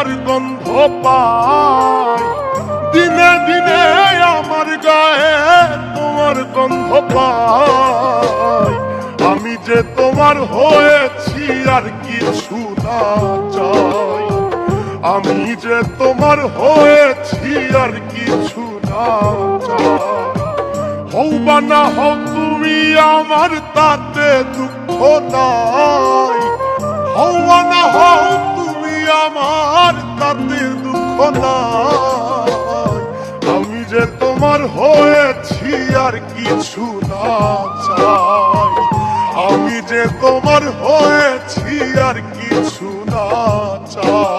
তোমার গন্ধ পাই, দিনে দিনে আমার গায়ে তোমার গন্ধ পাই। আমি যে তোমার হয়েছি আর কিছু না চাই, আমি যে তোমার হয়েছি আর কিছু না চাই। হও বা না হও তুমি আমার তাতে দুঃখ নাই, হও বা না হও তুমি আমার তাতে দুঃখ নাই। আমি যে তোমার হয়েছি আর কিছু না চাই, আমি যে তোমার হয়েছি আর কিছু না চাই।